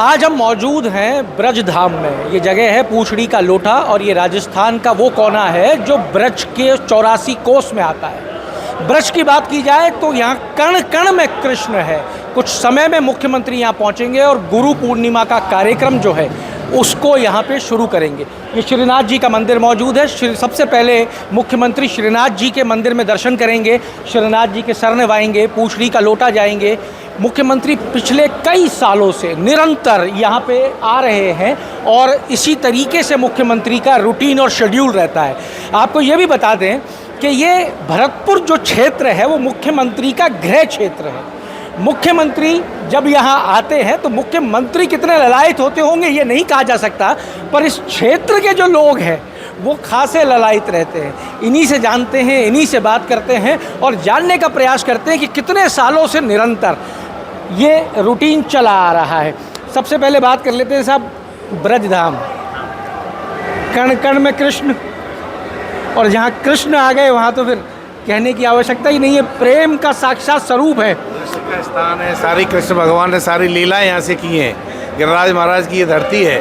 आज हम मौजूद हैं ब्रज धाम में। ये जगह है पूछड़ी का लोटा और ये राजस्थान का वो कोना है जो ब्रज के 84 कोस में आता है। ब्रज की बात की जाए तो यहाँ कण कण में कृष्ण है। कुछ समय में मुख्यमंत्री यहाँ पहुँचेंगे और गुरु पूर्णिमा का कार्यक्रम जो है उसको यहाँ पे शुरू करेंगे। ये श्रीनाथ जी का मंदिर मौजूद है। सबसे पहले मुख्यमंत्री श्रीनाथ जी के मंदिर में दर्शन करेंगे, श्रीनाथ जी के शरण नवाएंगे, पूछड़ी का लोटा जाएंगे। मुख्यमंत्री पिछले कई सालों से निरंतर यहाँ पे आ रहे हैं और इसी तरीके से मुख्यमंत्री का रूटीन और शेड्यूल रहता है। आपको ये भी बता दें कि ये भरतपुर जो क्षेत्र है वो मुख्यमंत्री का गृह क्षेत्र है। मुख्यमंत्री जब यहाँ आते हैं तो मुख्यमंत्री कितने ललायत होते होंगे ये नहीं कहा जा सकता, पर इस क्षेत्र के जो लोग हैं वो खासे ललायत रहते हैं। इन्हीं से जानते हैं, इन्हीं से बात करते हैं और जानने का प्रयास करते हैं कि कितने सालों से निरंतर ये रूटीन चला आ रहा है। सबसे पहले बात कर लेते हैं साहब, ब्रजधाम, कण कण में कृष्ण, और जहाँ कृष्ण आ गए वहाँ तो फिर कहने की आवश्यकता ही नहीं है। प्रेम का साक्षात स्वरूप है, का स्थान है। सारी कृष्ण भगवान ने सारी लीलाएं यहाँ से की हैं। गिरिराज महाराज की ये धरती है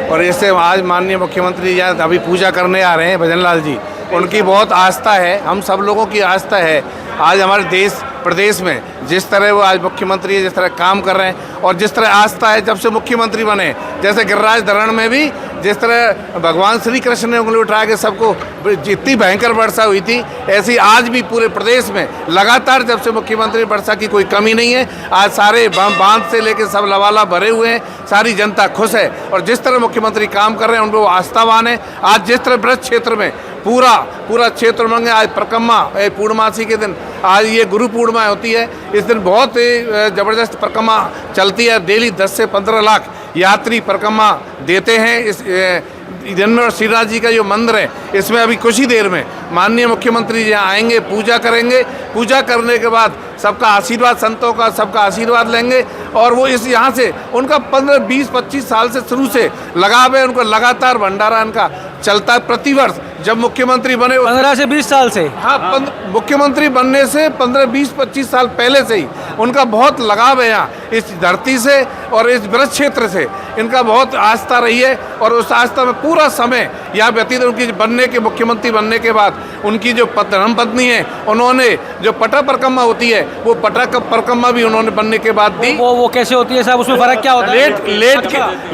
और इससे आज माननीय मुख्यमंत्री यहाँ अभी पूजा करने आ रहे हैं भजनलाल जी। उनकी बहुत आस्था है, हम सब लोगों की आस्था है। आज हमारे देश प्रदेश में जिस तरह वो आज मुख्यमंत्री जिस तरह काम कर रहे हैं और जिस तरह आस्था है जब से मुख्यमंत्री बने, जैसे गिरिराज धरण में भी जिस तरह भगवान श्री कृष्ण ने उंगली उठा के सबको जितनी भयंकर वर्षा हुई थी, ऐसी आज भी पूरे प्रदेश में लगातार जब से मुख्यमंत्री वर्षा की कोई कमी नहीं है। आज सारे बांध से लेकर सब लवाला भरे हुए हैं, सारी जनता खुश है और जिस तरह मुख्यमंत्री काम कर रहे हैं उन पर आस्थावान है। आज जिस तरह ब्रज क्षेत्र में पूरा क्षेत्र में आज परिक्रमा पूर्णमासी के दिन आज ये गुरु पूर्णिमा होती है। इस दिन बहुत ज़बरदस्त परिक्रमा चलती है। डेली 10 से 15 लाख यात्री परिक्रमा देते हैं। इस दिन में और श्रीनाथ जी का जो मंदिर है इसमें अभी कुछ ही देर में माननीय मुख्यमंत्री जी यहाँ आएंगे, पूजा करेंगे। पूजा करने के बाद सबका आशीर्वाद, संतों का सबका आशीर्वाद लेंगे और वो इस यहाँ से उनका 15, 20, 25 साल से शुरू से लगाव है। उनको लगातार भंडारा इनका चलता है प्रतिवर्ष। जब मुख्यमंत्री बने 15 से 20 साल से, हाँ, मुख्यमंत्री बनने से 15, 20, 25 साल पहले से ही उनका बहुत लगाव है यहाँ इस धरती से और इस ब्रज क्षेत्र से। इनका बहुत आस्था रही है और उस आस्था में पूरा समय यहाँ व्यतीत। उनकी बनने के मुख्यमंत्री बनने के बाद उनकी जो धर्मपत्नी है उन्होंने जो पटा परिक्रमा होती है वो पटा परिक्रमा भी उन्होंने बनने के बाद दी। वो कैसे होती है साहब, उसमें फर्क क्या होता है?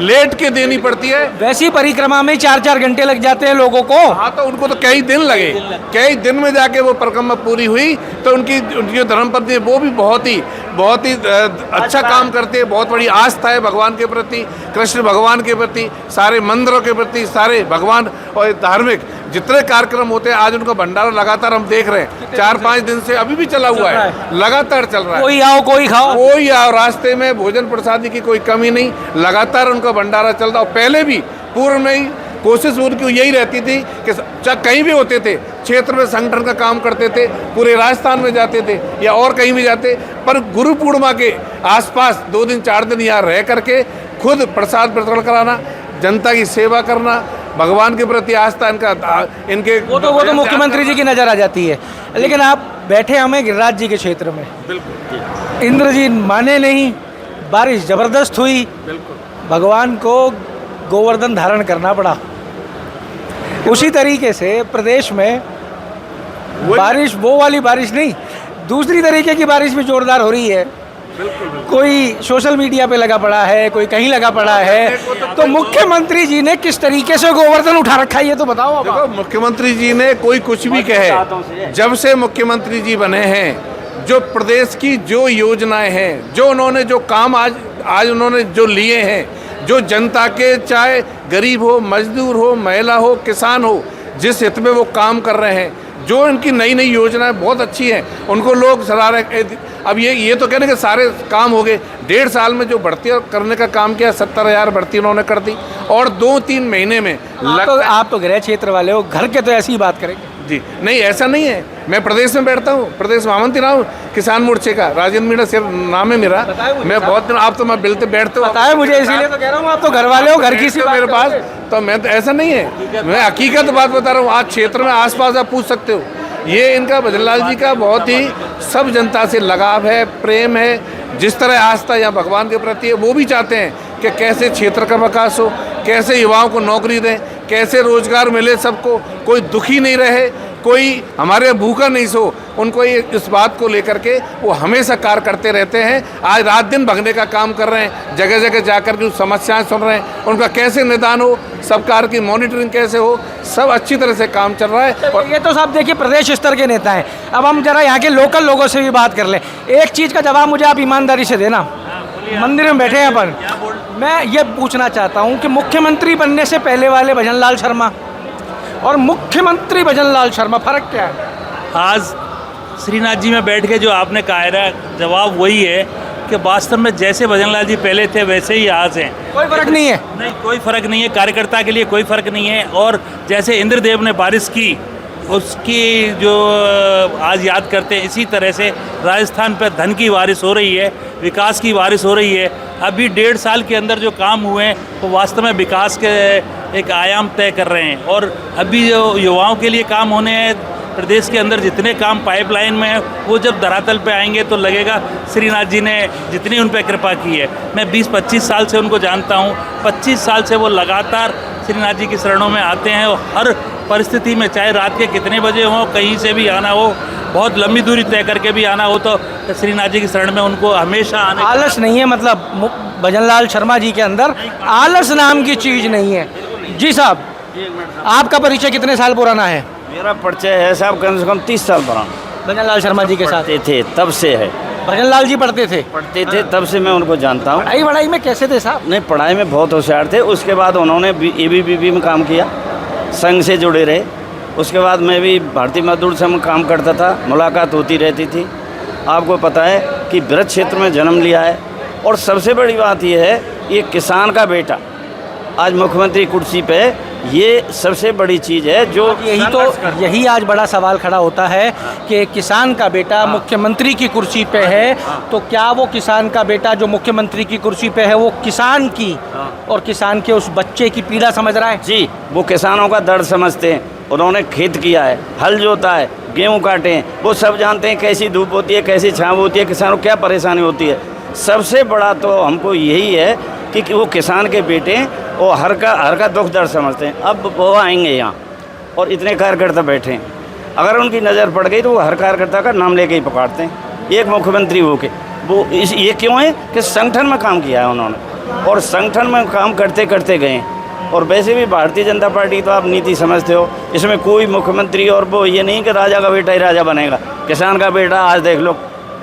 लेट के देनी पड़ती है। वैसी परिक्रमा में 4-4 घंटे लग जाते हैं लोगों को। हाँ, तो उनको तो कई दिन लगे, कई दिन में जाके वो परिक्रमा पूरी हुई। तो उनकी जो धर्मपत्नी है वो भी बहुत ही अच्छा काम करते हैं। बहुत बड़ी आस्था है भगवान के प्रति, कृष्ण भगवान के प्रति, सारे मंदिरों के प्रति, सारे भगवान और धार्मिक जितने कार्यक्रम होते हैं आज उनका भंडारा लगातार हम देख रहे हैं। 4-5 दिन से अभी भी चला हुआ है, लगातार चल रहा है। कोई आओ कोई खाओ, कोई आओ, रास्ते में भोजन प्रसादी की कोई कमी नहीं, लगातार उनका भंडारा चलता। और पहले भी पूर्व में ही कोशिश उनकी यही रहती थी कि चाहे कहीं भी होते थे क्षेत्र में संगठन का काम करते थे, पूरे राजस्थान में जाते थे या और कहीं भी जाते, पर गुरु पूर्णिमा के आसपास 2 दिन 4 दिन यहाँ रह करके खुद प्रसाद वितरण कराना, जनता की सेवा करना, भगवान के प्रति आस्था इनके वो तो मुख्यमंत्री जी की नज़र आ जाती है। लेकिन आप बैठे हमें गिरिराज जी के क्षेत्र में, बिल्कुल इंद्र जी माने नहीं, बारिश ज़बरदस्त हुई, बिल्कुल भगवान को गोवर्धन धारण करना पड़ा। उसी तरीके से प्रदेश में बारिश, वो वाली बारिश नहीं, दूसरी तरीके की बारिश भी जोरदार हो रही है। कोई सोशल मीडिया पे लगा पड़ा है, कोई कहीं लगा पड़ा है। तो मुख्यमंत्री जी ने किस तरीके से गोवर्धन उठा रखा है ये तो बताओ। देखो, मुख्यमंत्री जी ने कोई कुछ भी कहे, जब से मुख्यमंत्री जी बने हैं जो प्रदेश की जो योजनाएं हैं, जो उन्होंने जो काम आज उन्होंने जो लिए हैं, जो जनता के चाहे गरीब हो, मजदूर हो, महिला हो, किसान हो, जिस हित में वो काम कर रहे हैं, जो इनकी नई नई योजनाएं बहुत अच्छी हैं, उनको लोग सराह रहे। अब ये तो कहने के सारे काम हो गए। 1.5 साल में जो भर्ती करने का काम किया, 70,000 भर्ती उन्होंने कर दी और 2-3 महीने में आप तो गृह क्षेत्र वाले हो, घर के तो ऐसी ही बात करेंगे जी। नहीं, ऐसा नहीं है। मैं प्रदेश में बैठता हूँ, प्रदेश महामंत्री रहा हूँ किसान मोर्चे का, राजेंद्र मीणा सिर्फ नाम है मेरा। मैं बहुत दिन, आप तो मैं बिलते बैठते हो, बताया मुझे, इसीलिए तो कह रहा हूँ आप तो घर वाले हो, घर की सी मेरे पास। तो मैं तो ऐसा नहीं है, मैं हकीकत बात बता रहा हूँ। आज क्षेत्र में आसपास आप पूछ सकते हो। ये इनका भजनलाल जी का बहुत ही सब जनता से लगाव है, प्रेम है। जिस तरह आस्था यहाँ भगवान के प्रति है, वो भी चाहते हैं कि कैसे क्षेत्र का विकास हो, कैसे युवाओं को नौकरी दें, कैसे रोजगार मिले सबको, कोई दुखी नहीं रहे, कोई हमारे भूखा नहीं सो। उनको ये इस बात को लेकर के वो हमेशा कार्य करते रहते हैं। आज रात दिन भगने का काम कर रहे हैं, जगह जगह जाकर के समस्याएं सुन रहे हैं, उनका कैसे निदान हो, सब कार्य की मॉनिटरिंग कैसे हो, सब अच्छी तरह से काम चल रहा है। और ये तो साहब देखिए प्रदेश स्तर के नेता हैं, अब हम जरा यहाँ के लोकल लोगों से भी बात कर लें। एक चीज़ का जवाब मुझे आप ईमानदारी से देना, मंदिर में बैठे हैं अपन, मैं ये पूछना चाहता हूँ कि मुख्यमंत्री बनने से पहले वाले भजन लाल शर्मा और मुख्यमंत्री भजन लाल शर्मा, फर्क क्या है? आज श्रीनाथ जी में बैठ के जो आपने कहा है, जवाब वही है कि वास्तव में जैसे भजन लाल जी पहले थे वैसे ही आज हैं। कोई फर्क नहीं है? नहीं, कोई फर्क नहीं है, कार्यकर्ता के लिए कोई फर्क नहीं है। और जैसे इंद्रदेव ने बारिश की, उसकी जो आज याद करते हैं, इसी तरह से राजस्थान पर धन की बारिश हो रही है, विकास की बारिश हो रही है। अभी 1.5 साल के अंदर जो काम हुए हैं वो वास्तव में विकास के एक आयाम तय कर रहे हैं। और अभी जो युवाओं के लिए काम होने हैं, प्रदेश के अंदर जितने काम पाइपलाइन में है, वो जब धरातल पे आएंगे तो लगेगा श्रीनाथ जी ने जितनी उन पर कृपा की है। मैं 20-25 साल से उनको जानता हूँ, 25 साल से वो लगातार श्रीनाथ जी की शरणों में आते हैं और हर परिस्थिति में, चाहे रात के कितने बजे हों, कहीं से भी आना हो, बहुत लंबी दूरी तय करके भी आना हो, तो श्रीनाथ जी की शरण में उनको हमेशा आने। आलस नहीं है, मतलब भजन लाल शर्मा जी के अंदर आलस नाम की चीज़ नहीं है। जी साहब, आपका परिचय कितने साल पुराना है? मेरा परिचय है साहब कम से कम 30 साल पुराना। भजन लाल शर्मा जी के साथ पढ़ते थे तब से है। भजन लाल जी पढ़ते थे तब से मैं उनको जानता हूँ। पढ़ाई वढ़ाई में कैसे थे साहब? नहीं, पढ़ाई में बहुत होशियार थे। उसके बाद उन्होंने ABVP में काम किया, संघ से जुड़े रहे। उसके बाद मैं भी भारतीय मजदूर संघ में काम करता था, मुलाकात होती रहती थी। आपको पता है कि ब्रज क्षेत्र में जन्म लिया है। और सबसे बड़ी बात यह है, ये किसान का बेटा आज मुख्यमंत्री कुर्सी पे, ये सबसे बड़ी चीज़ है। जो यही आज बड़ा सवाल खड़ा होता है कि किसान का बेटा मुख्यमंत्री की कुर्सी पे है, तो क्या वो किसान का बेटा जो मुख्यमंत्री की कुर्सी पे है वो किसान की और किसान के उस बच्चे की पीड़ा समझ रहा है? जी, वो किसानों का दर्द समझते हैं। उन्होंने खेत किया है, हल जोता है, गेहूँ काटे हैं, वो सब जानते हैं कैसी धूप होती है, कैसी छाँव होती है, किसानों को क्या परेशानी होती है। सबसे बड़ा तो हमको यही है कि वो किसान के बेटे वो हर का दुख दर्द समझते हैं। अब वो आएंगे यहाँ और इतने कार्यकर्ता बैठे हैं, अगर उनकी नज़र पड़ गई तो वो हर कार्यकर्ता का नाम लेके ही पकड़ते हैं, एक मुख्यमंत्री होके। वो ये क्यों है कि संगठन में काम किया है उन्होंने, और संगठन में काम करते करते गए। और वैसे भी भारतीय जनता पार्टी तो आप नीति समझते हो, इसमें कोई मुख्यमंत्री और वो ये नहीं कि राजा का बेटा ही राजा बनेगा। किसान का बेटा आज देख लो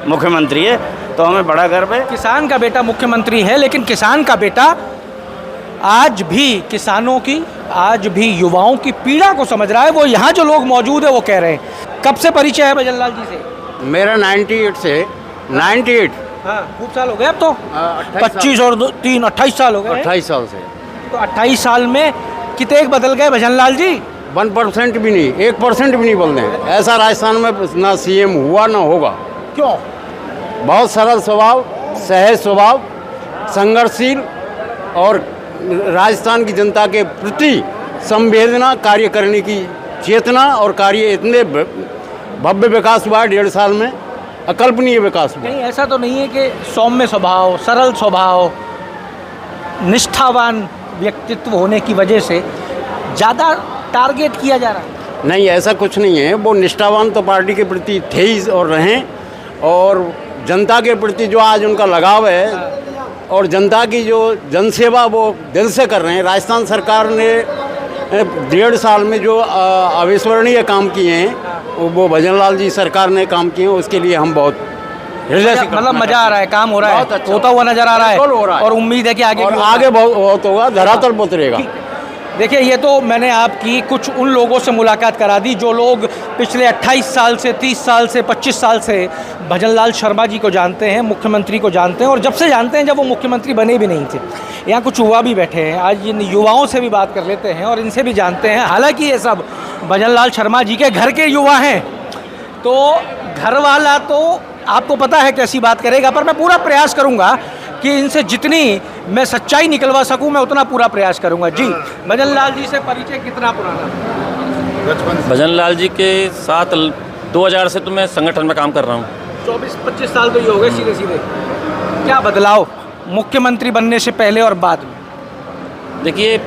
मुख्यमंत्री है, तो हमें बड़ा गर्व है। किसान का बेटा मुख्यमंत्री है, लेकिन किसान का बेटा आज भी किसानों की, आज भी युवाओं की पीड़ा को समझ रहा है। वो यहाँ जो लोग मौजूद है वो कह रहे हैं। कब से परिचय है भजन लाल जी से? मेरा 98 से 98। हाँ, खूब साल हो गए अब तो। 25 और 3 28 साल हो गए। 28 साल से। तो 28 साल में कितने बदल गए भजन लाल जी? 1% भी नहीं, 1% भी नहीं बोल रहे हैं। ऐसा राजस्थान में ना CM हुआ ना होगा। क्यों? बहुत सरल स्वभाव, सहज स्वभाव, संघर्षशील और राजस्थान की जनता के प्रति संवेदना, कार्य करने की चेतना और कार्य, इतने भव्य विकास हुआ है 1.5 साल में, अकल्पनीय विकास हुआ। नहीं, ऐसा तो नहीं है कि सौम्य स्वभाव, सरल स्वभाव, निष्ठावान व्यक्तित्व होने की वजह से ज़्यादा टारगेट किया जा रहा है? नहीं, ऐसा कुछ नहीं है। वो निष्ठावान तो पार्टी के प्रति थे ही और रहें, और जनता के प्रति जो आज उनका लगाव है और जनता की जो जनसेवा वो दिल से कर रहे हैं। राजस्थान सरकार ने 1.5 साल में जो अविस्मरणीय काम किए हैं वो भजन लाल जी सरकार ने काम किए हैं, उसके लिए हम बहुत हृदय से, मतलब मज़ा आ रहा है, काम हो रहा है, अच्छा होता हुआ नज़र आ रहा बिल्कुल हो रहा है, है। और उम्मीद है कि आगे और भी आगे बहुत होगा, धरातल पर उतरेगा। देखिए, ये तो मैंने आपकी कुछ उन लोगों से मुलाकात करा दी जो लोग पिछले 28 साल से, 30 साल से, 25 साल से भजन लाल शर्मा जी को जानते हैं, मुख्यमंत्री को जानते हैं, और जब से जानते हैं जब वो मुख्यमंत्री बने भी नहीं थे। यहाँ कुछ युवा भी बैठे हैं, आज इन युवाओं से भी बात कर लेते हैं और इनसे भी जानते हैं। हालांकि ये सब भजन लाल शर्मा जी के घर के युवा हैं, तो घर वाला तो आपको पता है कैसी बात करेगा, पर मैं पूरा प्रयास करूँगा कि इनसे जितनी मैं सच्चाई निकलवा सकूं मैं उतना पूरा प्रयास करूंगा। जी, भजन लाल जी से परिचय कितना पुराना? भजन लाल जी के साथ 2000 से तो मैं संगठन में काम कर रहा हूँ। 24-25 साल तो ये हो गए सीधे सीधे। क्या बदलाव मुख्यमंत्री बनने से पहले और बाद में? देखिए,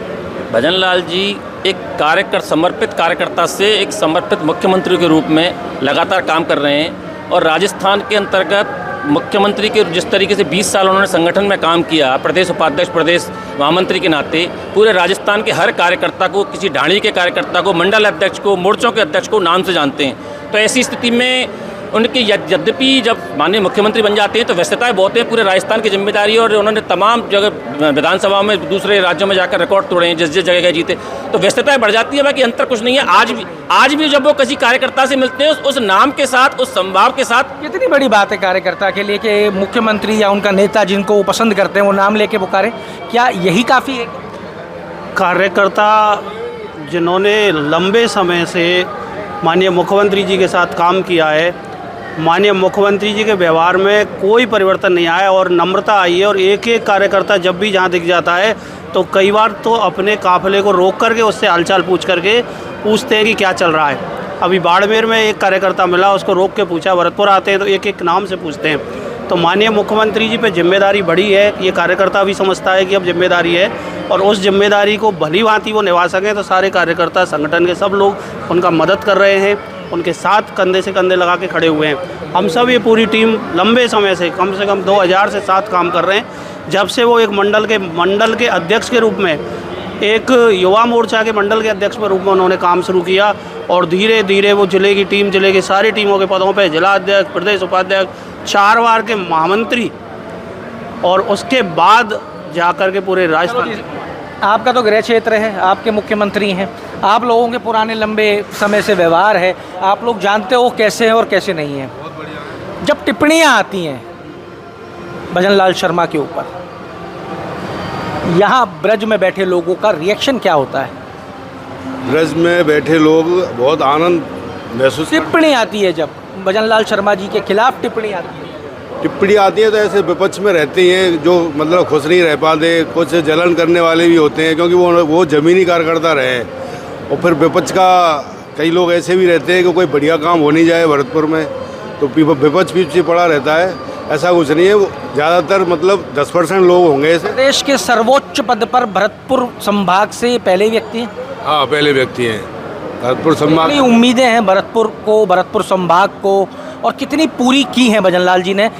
भजन लाल जी एक समर्पित कार्यकर्ता से एक समर्पित मुख्यमंत्री के रूप में लगातार काम कर रहे हैं। और राजस्थान के अंतर्गत मुख्यमंत्री के जिस तरीके से 20 साल उन्होंने संगठन में काम किया, प्रदेश उपाध्यक्ष, प्रदेश महामंत्री के नाते पूरे राजस्थान के हर कार्यकर्ता को, किसी ढाणी के कार्यकर्ता को, मंडल अध्यक्ष को, मोर्चों के अध्यक्ष को नाम से जानते हैं। तो ऐसी स्थिति में उनके यद्यपि जब माननीय मुख्यमंत्री बन जाते हैं तो व्यस्तताएं बहुत हैं, पूरे राजस्थान की जिम्मेदारी, और उन्होंने तमाम जगह विधानसभा में दूसरे राज्यों में जाकर रिकॉर्ड तोड़े हैं, जिस जगह गए जीते, तो व्यस्तताएं बढ़ जाती है। बाकी अंतर कुछ नहीं है। आज भी जब वो किसी कार्यकर्ता से मिलते हैं उस नाम के साथ, उस संभाव के साथ। कितनी बड़ी बात है कार्यकर्ता के लिए कि मुख्यमंत्री या उनका नेता जिनको वो पसंद करते हैं वो नाम लेके पुकारे, क्या यही काफ़ी है? कार्यकर्ता जिन्होंने लंबे समय से माननीय मुख्यमंत्री जी के साथ काम किया है, माननीय मुख्यमंत्री जी के व्यवहार में कोई परिवर्तन नहीं आया और नम्रता आई है। और एक एक कार्यकर्ता जब भी जहाँ दिख जाता है तो कई बार तो अपने काफिले को रोक करके उससे हालचाल पूछते हैं कि क्या चल रहा है। अभी बाड़मेर में एक कार्यकर्ता मिला, उसको रोक के पूछा, भरतपुर आते हैं तो एक एक नाम से पूछते हैं। तो माननीय मुख्यमंत्री जी पे जिम्मेदारी बढ़ी है, ये कार्यकर्ता भी समझता है कि अब जिम्मेदारी है और उस जिम्मेदारी को भली भांति वो निभा सकें। तो सारे कार्यकर्ता, संगठन के सब लोग उनका मदद कर रहे हैं, उनके साथ कंधे से कंधे लगा के खड़े हुए हैं। हम सब ये पूरी टीम लंबे समय से कम 2000 से साथ काम कर रहे हैं। जब से वो एक मंडल के अध्यक्ष के रूप में, एक युवा मोर्चा के मंडल के अध्यक्ष के रूप में उन्होंने काम शुरू किया और धीरे धीरे वो जिले की टीम, जिले की सारी टीमों के पदों पे जिला अध्यक्ष, प्रदेश उपाध्यक्ष, 4 बार के महामंत्री और उसके बाद जाकर के पूरे राजस्थान। आपका तो गृह क्षेत्र है, आपके मुख्यमंत्री हैं, आप लोगों के पुराने लंबे समय से व्यवहार है, आप लोग जानते हो कैसे हैं और कैसे नहीं हैं। जब टिप्पणियां आती हैं भजन लाल शर्मा के ऊपर, यहाँ ब्रज में बैठे लोगों का रिएक्शन क्या होता है? ब्रज में बैठे लोग बहुत आनंद महसूस। टिप्पणी आती है जब भजन लाल शर्मा जी के खिलाफ टिप्पणी आती है, तो ऐसे विपक्ष में रहते हैं जो मतलब खुश नहीं रह पाते, कुछ जलन करने वाले भी होते हैं क्योंकि वो जमीनी कार्यकर्ता रहे। और फिर विपक्ष का कई लोग ऐसे भी रहते हैं कि कोई बढ़िया काम हो नहीं जाए भरतपुर में तो विपक्ष पीछे पड़ा रहता है। ऐसा कुछ नहीं है, वो ज़्यादातर मतलब 10% लोग होंगे ऐसे। प्रदेश के सर्वोच्च पद पर भरतपुर संभाग से पहले व्यक्ति हैं। हाँ, पहले व्यक्ति हैं भरतपुर संभाग। कितनी उम्मीदें हैं भरतपुर संभाग को और कितनी पूरी की हैं भजन लाल जी ने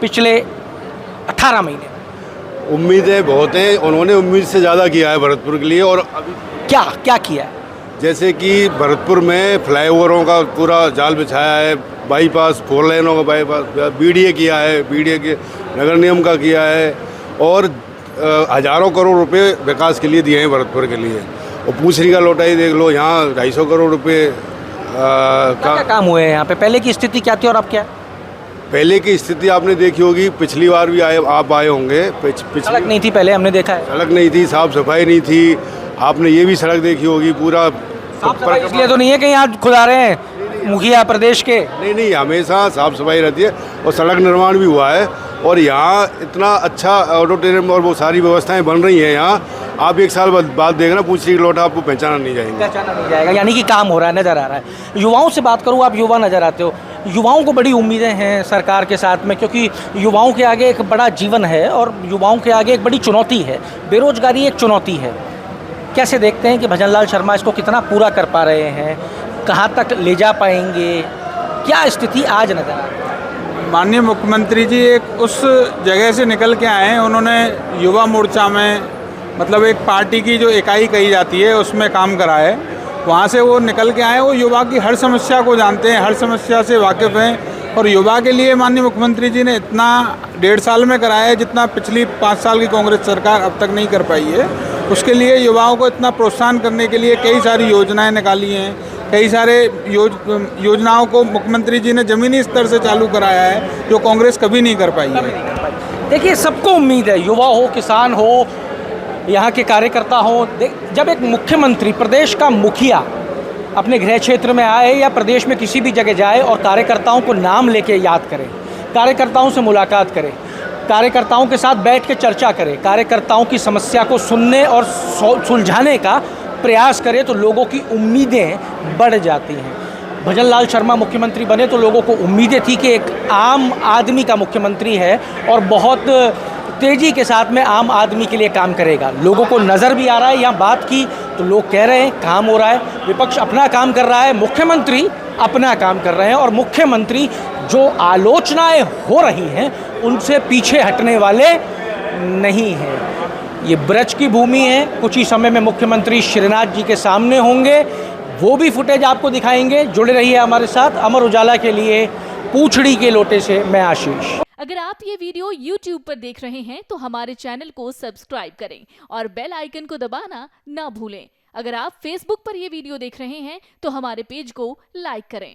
पिछले 18 महीने? उम्मीदें बहुत हैं, उन्होंने उम्मीद से ज़्यादा किया है भरतपुर के लिए। और अभी क्या किया है? जैसे कि भरतपुर में फ्लाईओवरों का पूरा जाल बिछाया है, बाईपास 4 लेनों का बाईपास, बीडीए किया है, बीडीए के नगर निगम का किया है और हज़ारों करोड़ रुपए विकास के लिए दिए हैं भरतपुर के लिए। और पूछरी का लोटा ही देख लो, यहाँ 250 करोड़ रुपए क्या काम हुए हैं यहाँ पे? पहले की स्थिति क्या थी और अब क्या? पहले की स्थिति आपने देखी होगी, पिछली बार भी आप आए होंगे। सड़क नहीं थी पहले, हमने देखा है। सड़क नहीं थी, साफ सफाई नहीं थी, आपने ये भी सड़क देखी होगी। पूरा साफ सफाई इसलिए तो नहीं है कि यहाँ खुदा रहे हैं मुखिया प्रदेश के, नहीं, हमेशा साफ सफाई रहती है और सड़क निर्माण भी हुआ है। और यहाँ इतना अच्छा ऑडिटोरियम और वो सारी व्यवस्थाएं बन रही हैं यहाँ, आप 1 साल बाद देखना पूछरी लोटा आपको पहचाना नहीं जाएगा, यानी कि काम हो रहा है, नज़र आ रहा है। युवाओं से बात करूँ, आप युवा नज़र आते हो, युवाओं को बड़ी उम्मीदें हैं सरकार के साथ में, क्योंकि युवाओं के आगे एक बड़ा जीवन है और युवाओं के आगे एक बड़ी चुनौती है, बेरोजगारी एक चुनौती है। कैसे देखते हैं कि भजन लाल शर्मा इसको कितना पूरा कर पा रहे हैं, कहाँ तक ले जा पाएंगे, क्या स्थिति आज नजर आ रही है? माननीय मुख्यमंत्री जी एक उस जगह से निकल के आए हैं, उन्होंने युवा मोर्चा में मतलब एक पार्टी की जो इकाई कही जाती है उसमें काम करा है, वहाँ से वो निकल के आए। वो युवा की हर समस्या को जानते हैं, हर समस्या से वाकिफ़ हैं और युवा के लिए माननीय मुख्यमंत्री जी ने इतना 1.5 साल में कराया है जितना पिछली 5 साल की कांग्रेस सरकार अब तक नहीं कर पाई है। उसके लिए युवाओं को इतना प्रोत्साहन करने के लिए कई सारी योजनाएं निकाली हैं, कई सारे योजनाओं को मुख्यमंत्री जी ने ज़मीनी स्तर से चालू कराया है जो कांग्रेस कभी नहीं कर पाई है। देखिए, सबको उम्मीद है, युवा हो, किसान हो, यहाँ के कार्यकर्ता हो। जब एक मुख्यमंत्री, प्रदेश का मुखिया अपने गृह क्षेत्र में आए या प्रदेश में किसी भी जगह जाए और कार्यकर्ताओं को नाम लेके याद करे, कार्यकर्ताओं से मुलाकात करे, कार्यकर्ताओं के साथ बैठ के चर्चा करे, कार्यकर्ताओं की समस्या को सुनने और सुलझाने का प्रयास करे, तो लोगों की उम्मीदें बढ़ जाती हैं। भजन लाल शर्मा मुख्यमंत्री बने तो लोगों को उम्मीदें थी कि एक आम आदमी का मुख्यमंत्री है और बहुत तेजी के साथ में आम आदमी के लिए काम करेगा। लोगों को नज़र भी आ रहा है, यहाँ बात की तो लोग कह रहे हैं काम हो रहा है, विपक्ष अपना काम कर रहा है, मुख्यमंत्री अपना काम कर रहे हैं और मुख्यमंत्री जो आलोचनाएं हो रही हैं उनसे पीछे हटने वाले नहीं हैं। ये ब्रज की भूमि है, कुछ ही समय में मुख्यमंत्री श्रीनाथ जी के सामने होंगे, वो भी फुटेज आपको दिखाएंगे। जुड़े रहिए हमारे साथ। अमर उजाला के लिए पूछड़ी के लोटे से मैं आशीष। अगर आप ये वीडियो YouTube पर देख रहे हैं तो हमारे चैनल को सब्सक्राइब करें और बेल आइकन को दबाना ना भूलें। अगर आप Facebook पर ये वीडियो देख रहे हैं तो हमारे पेज को लाइक करें।